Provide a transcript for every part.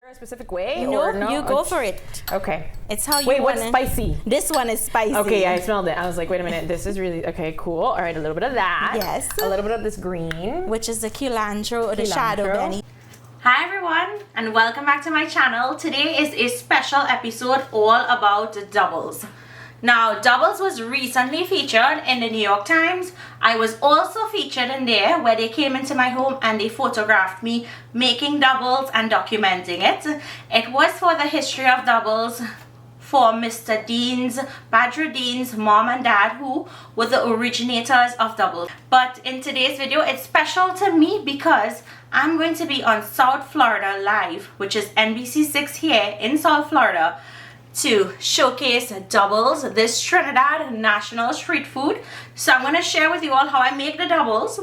A specific way? You know, or no? you go for it. Okay. It's how you Wait, want what's spicy? This one is spicy. Okay, yeah, I smelled it. I was like, wait a minute, this is really, okay, cool. All right, a little bit of that. Yes. A little bit of this green. Which is the cilantro or the shadow benny. Hi everyone, and welcome back to my channel. Today is a special episode all about doubles. Now, doubles was recently featured in the New York Times. I was also featured in there where they came into my home and they photographed me making doubles and documenting it. It was for the history of doubles for Mr. Dean's, Badger Dean's mom and dad, who were the originators of doubles. But in today's video, it's special to me because I'm going to be on South Florida Live, which is NBC6 here in South Florida, to showcase doubles, this Trinidad national street food. So I'm going to share with you all how I make the doubles,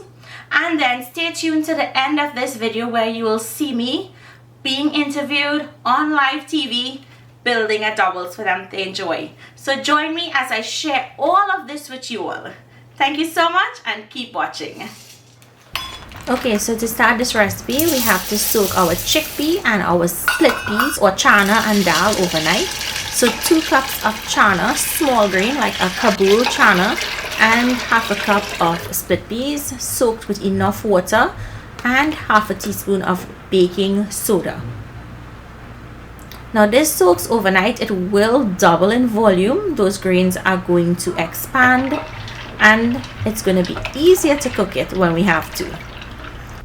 and then stay tuned to the end of this video where you will see me being interviewed on live TV building a doubles for them to enjoy. So join me as I share all of this with you all. Thank you so much and keep watching. Okay, so to start this recipe, we have to soak our chickpea and our split peas or channa and dhal overnight. So 2 cups of channa, small grain like a Kabul channa, and half a cup of split peas soaked with enough water and half a teaspoon of baking soda. Now this soaks overnight. It will double in volume. Those grains are going to expand and it's going to be easier to cook it when we have to.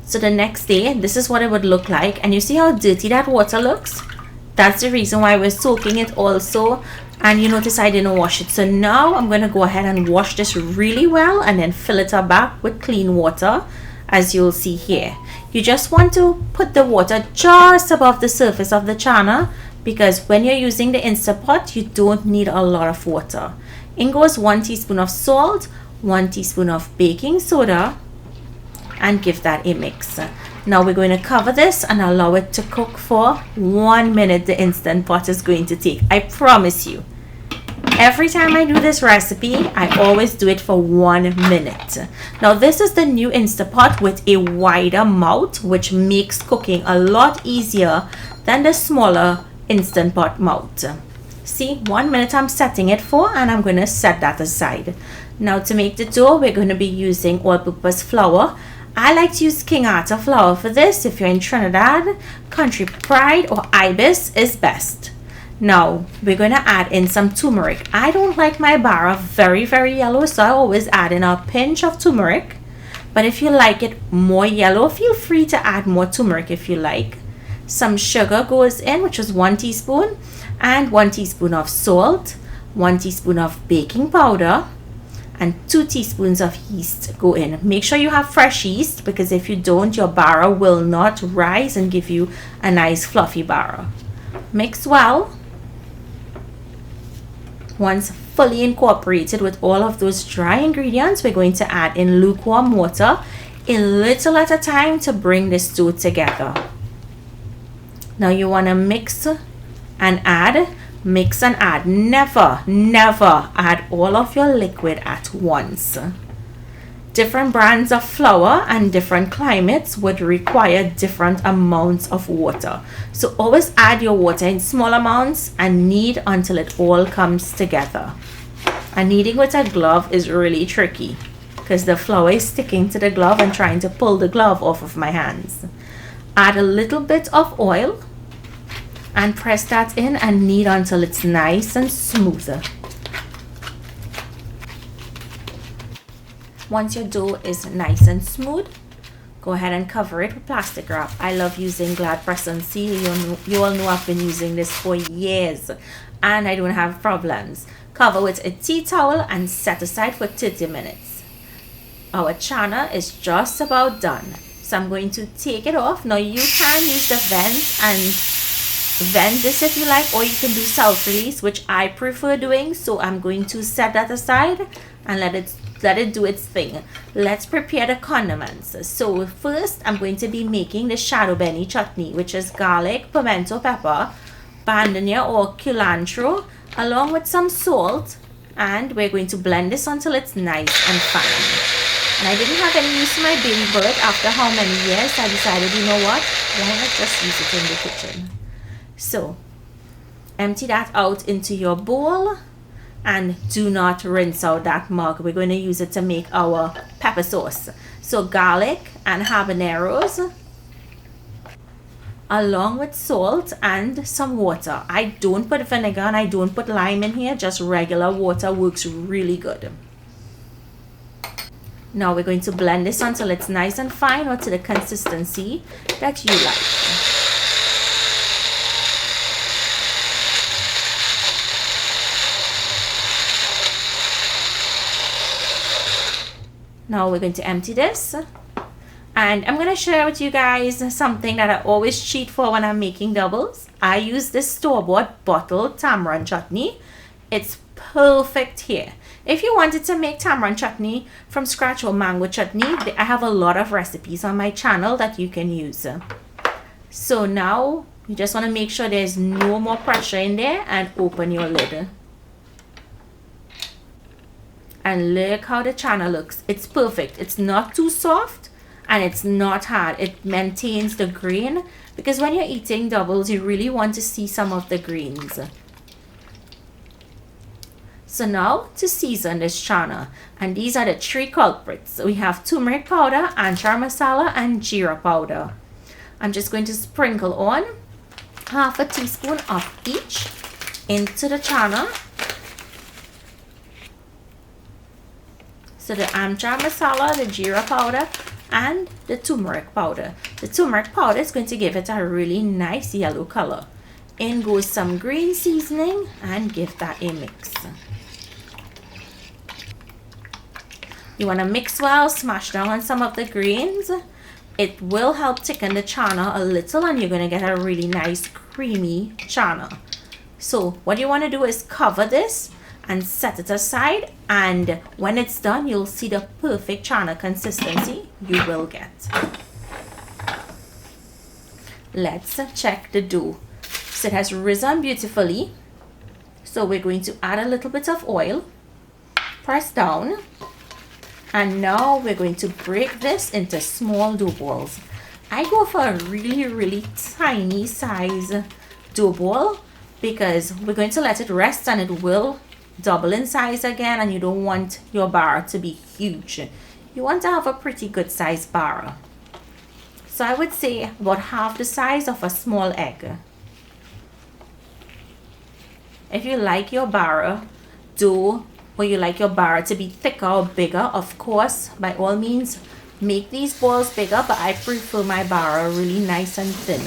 So the next day, this is what it would look like, and you see how dirty that water looks? That's the reason why we're soaking it also, and you notice I didn't wash it. So now I'm going to go ahead and wash this really well and then fill it up back with clean water, as you'll see here. You just want to put the water just above the surface of the channa, because when you're using the Instant Pot, you don't need a lot of water. In goes 1 teaspoon of salt, 1 teaspoon of baking soda, and give that a mix. Now we're going to cover this and allow it to cook for 1 minute. The Instant Pot is going to take, I promise you. Every time I do this recipe, I always do it for 1 minute. Now this is the new Instant Pot with a wider mouth, which makes cooking a lot easier than the smaller Instant Pot mouth. See, 1 minute I'm setting it for, and I'm going to set that aside. Now to make the dough, we're going to be using all-purpose flour. I like to use King Arthur flour for this. If you're in Trinidad, Country Pride or Ibis is best. Now we're going to add in some turmeric. I don't like my Bara very yellow, so I always add in a pinch of turmeric. But if you like it more yellow, feel free to add more turmeric if you like. Some sugar goes in, which is 1 teaspoon, and 1 teaspoon of salt, 1 teaspoon of baking powder, and 2 teaspoons of yeast go in. Make sure you have fresh yeast, because if you don't, your Bara will not rise and give you a nice fluffy Bara. Mix well. Once fully incorporated with all of those dry ingredients, we're going to add in lukewarm water, a little at a time, to bring this dough together. Now you want to mix and add. Mix and add. Never add all of your liquid at once. Different brands of flour and different climates would require different amounts of water. So always add your water in small amounts and knead until it all comes together. And kneading with a glove is really tricky because the flour is sticking to the glove and trying to pull the glove off of my hands. Add a little bit of oil and press that in and knead until it's nice and smooth. Once your dough is nice and smooth, go ahead and cover it with plastic wrap. I love using Glad Press and Seal. You all know I've been using this for years and I don't have problems. Cover with a tea towel and set aside for 30 minutes. Our channa is just about done. So I'm going to take it off. Now you can use the vent and vent this if you like, or you can do self-release, which I prefer doing. So I'm going to set that aside and let it do its thing. Let's prepare the condiments. So first I'm going to be making the shadow benny chutney, which is garlic, pimento pepper, bandania or cilantro, along with some salt, and we're going to blend this until it's nice and fine. And I didn't have any use for my baby bird. After how many years I decided, you know what, why not just use it in the kitchen. So empty that out into your bowl and do not rinse out that mug. We're going to use it to make our pepper sauce. So garlic and habaneros along with salt and some water. I don't put vinegar and I don't put lime in here, just regular water works really good. Now we're going to blend this until it's nice and fine, or to the consistency that you like. Now we're going to empty this, and I'm going to share with you guys something that I always cheat for when I'm making doubles. I use this store-bought bottled tamarind chutney. It's perfect here. If you wanted to make tamarind chutney from scratch or mango chutney, I have a lot of recipes on my channel that you can use. So now you just want to make sure there's no more pressure in there and open your lid. And look how the channa looks. It's perfect. It's not too soft and it's not hard. It maintains the grain, because when you're eating doubles, you really want to see some of the grains. So now to season this channa, and these are the 3 culprits. We have turmeric powder, amchar masala, and geera powder. I'm just going to sprinkle on half a teaspoon of each into the channa. So the amchar masala, the geera powder, and the turmeric powder. The turmeric powder is going to give it a really nice yellow color. In goes some green seasoning and give that a mix. You want to mix well, smash down some of the grains. It will help thicken the channa a little and you're going to get a really nice creamy channa. So what you want to do is cover this and set it aside, and when it's done you'll see the perfect channa consistency you will get. Let's check the dough. So it has risen beautifully. So we're going to add a little bit of oil, press down, and now we're going to break this into small dough balls. I go for a really tiny size dough ball because we're going to let it rest and it will double in size again, and you don't want your bara to be huge. You want to have a pretty good size bara. So I would say about half the size of a small egg. If you like your bara dough, or you like your bara to be thicker or bigger, of course, by all means make these balls bigger, but I prefer my bara really nice and thin.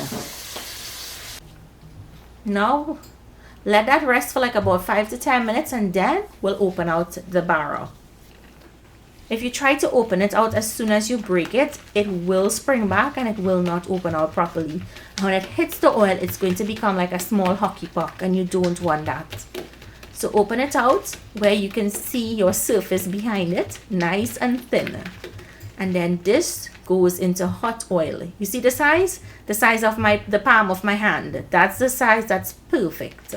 Now let that rest for like about 5 to 10 minutes and then we'll open out the bara. If you try to open it out as soon as you break it, it will spring back and it will not open out properly. And when it hits the oil, it's going to become like a small hockey puck, and you don't want that. So open it out where you can see your surface behind it, nice and thin. And then this goes into hot oil. You see the size? The size of the palm of my hand. That's the size that's perfect.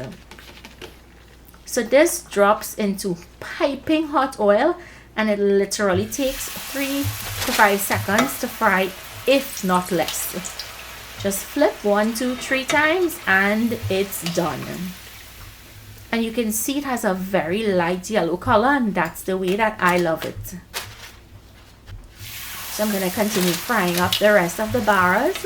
So this drops into piping hot oil, and it literally takes 3 to 5 seconds to fry, if not less. Just flip 1, 2, 3 times and it's done. And you can see it has a very light yellow color, and that's the way that I love it. So I'm going to continue frying up the rest of the baras.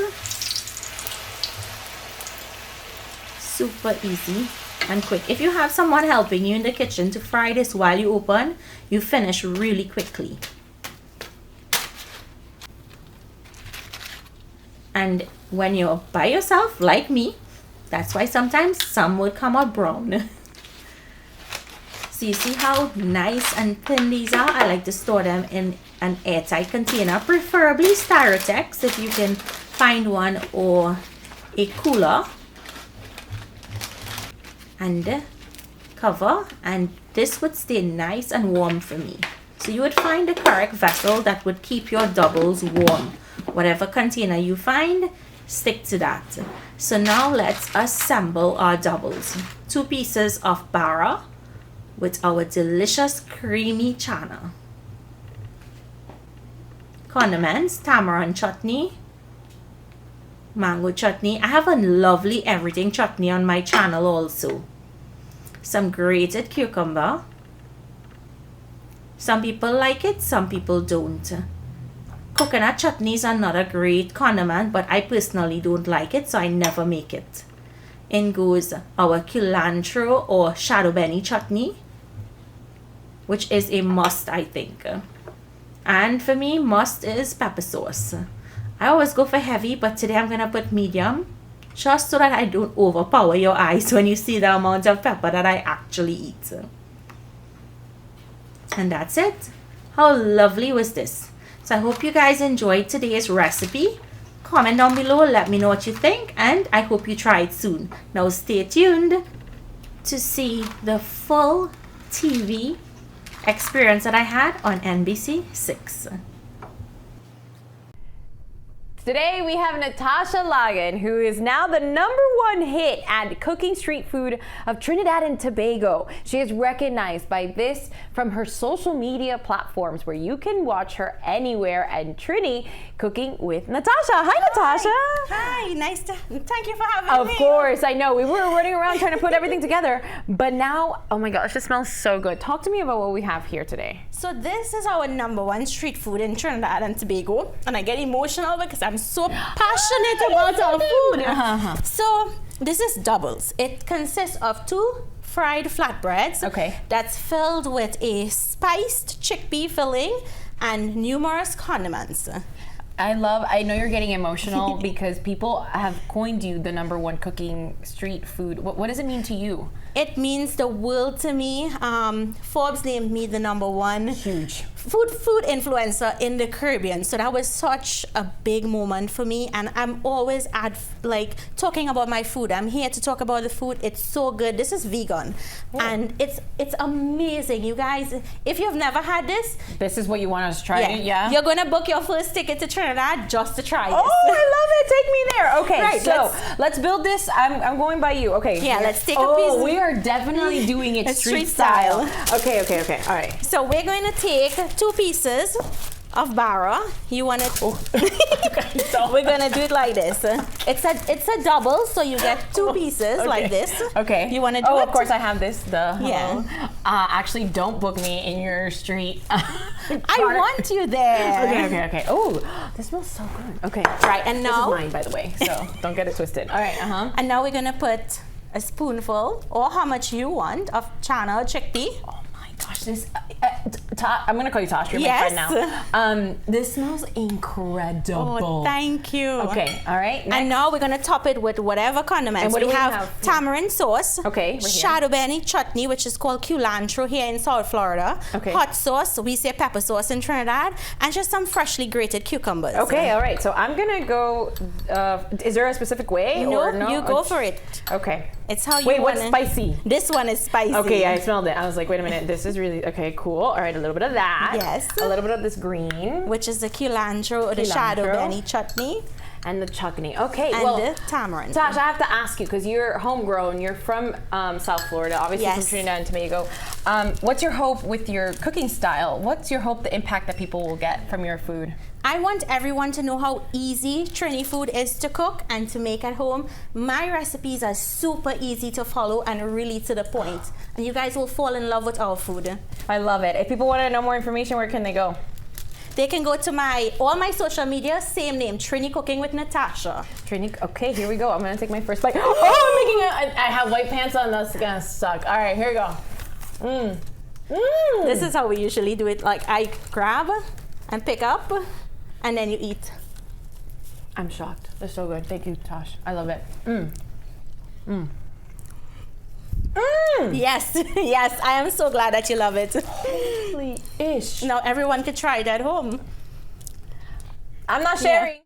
Super easy and quick. If you have someone helping you in the kitchen to fry this while you open, you finish really quickly. And when you're by yourself, like me, that's why sometimes some would come out brown. So you see how nice and thin these are? I like to store them in an airtight container, preferably Styrotex if you can find one, or a cooler, and cover, and this would stay nice and warm for me. So you would find the correct vessel that would keep your doubles warm. Whatever container you find, stick to that. So now let's assemble our doubles. 2 pieces of bara with our delicious creamy channa. Condiments, tamarind chutney, mango chutney. I have a lovely everything chutney on my channel also. Some grated cucumber. Some people like it, some people don't. Coconut chutney is another great condiment, but I personally don't like it, so I never make it. In goes our cilantro or shadow benny chutney, which is a must, I think. And for me, must is pepper sauce. I always go for heavy, but today I'm gonna put medium, just so that I don't overpower your eyes when you see the amount of pepper that I actually eat. And that's it. How lovely was this? So I hope you guys enjoyed today's recipe. Comment down below, let me know what you think, and I hope you try it soon. Now stay tuned to see the full TV experience that I had on NBC 6. Today we have Natasha Lagan, who is now the #1 hit at cooking street food of Trinidad and Tobago. She is recognized by this from her social media platforms, where you can watch her anywhere, and Trini cooking with Natasha. Hi, Natasha. Hi, thank you for having me. Of course, I know. We were running around trying to put everything together, but now, oh my gosh, it smells so good. Talk to me about what we have here today. So this is our #1 street food in Trinidad and Tobago, and I get emotional because I'm so passionate about our food. So this is doubles. It consists of 2 fried flatbreads. Okay. That's filled with a spiced chickpea filling and numerous condiments. I know you're getting emotional because people have coined you the #1 cooking street food. What does it mean to you? It means the world to me. Forbes named me the #1 Huge food influencer in the Caribbean. So that was such a big moment for me, and I'm always talking about my food. I'm here to talk about the food. It's so good. This is vegan, and it's amazing, you guys. If you've never had this is what you want us to try. Yeah. You're gonna book your first ticket to Trinidad just to try this. Oh, I love it. Take me there. Okay, right, so let's build this. I'm going by you. Okay. Yeah, let's take a piece. Oh, we are definitely doing it street style. Okay. All right. So we're going to take 2 pieces of Bara. You want it? Oh. We're gonna do it like this. It's a double, so you get 2 pieces like this. Okay. You want to do it? Oh, of course I have this. Yeah. Actually, don't book me in your street. I want you there. Okay. Oh, this smells so good. Okay. Right, and now this is mine, by the way, so don't get it twisted. All right. And now we're gonna put a spoonful, or how much you want, of channa or chickpea. Oh my gosh, this. I'm gonna call you Tosh. You're my friend now. This smells incredible. Oh, thank you. Okay, all right. Next. And now we're gonna top it with whatever condiments. And what do we have? Tamarind sauce. Okay. Shadow benny chutney, which is called cilantro here in South Florida. Okay. Hot sauce. We say pepper sauce in Trinidad, and just some freshly grated cucumbers. Okay. All right. So I'm gonna go. Is there a specific way? No, no? you go for it. Okay. It's how you Wait, want what's spicy? This one is spicy. Okay, I smelled it. I was like, wait a minute, this is really, okay, cool. All right, a little bit of that. Yes. A little bit of this green. Which is the cilantro or the shadow benny chutney. And the chutney. Okay, and well, the tamarind. Tash, I have to ask you, because you're homegrown, you're from South Florida, obviously from Trinidad and Tobago. What's your hope with your cooking style? What's your hope, the impact that people will get from your food? I want everyone to know how easy Trini food is to cook and to make at home. My recipes are super easy to follow and really to the point. And you guys will fall in love with our food. I love it. If people want to know more information, where can they go? They can go to all my social media, same name, Trini Cooking with Natasha. Trini, okay, here we go. I'm gonna take my first bite. Oh, I have white pants on, that's gonna suck. All right, here we go. This is how we usually do it. Like, I grab and pick up, and then you eat. I'm shocked. They're so good. Thank you, Tosh. I love it. Yes, yes. I am so glad that you love it. Holy ish. Now everyone can try it at home. I'm not sharing.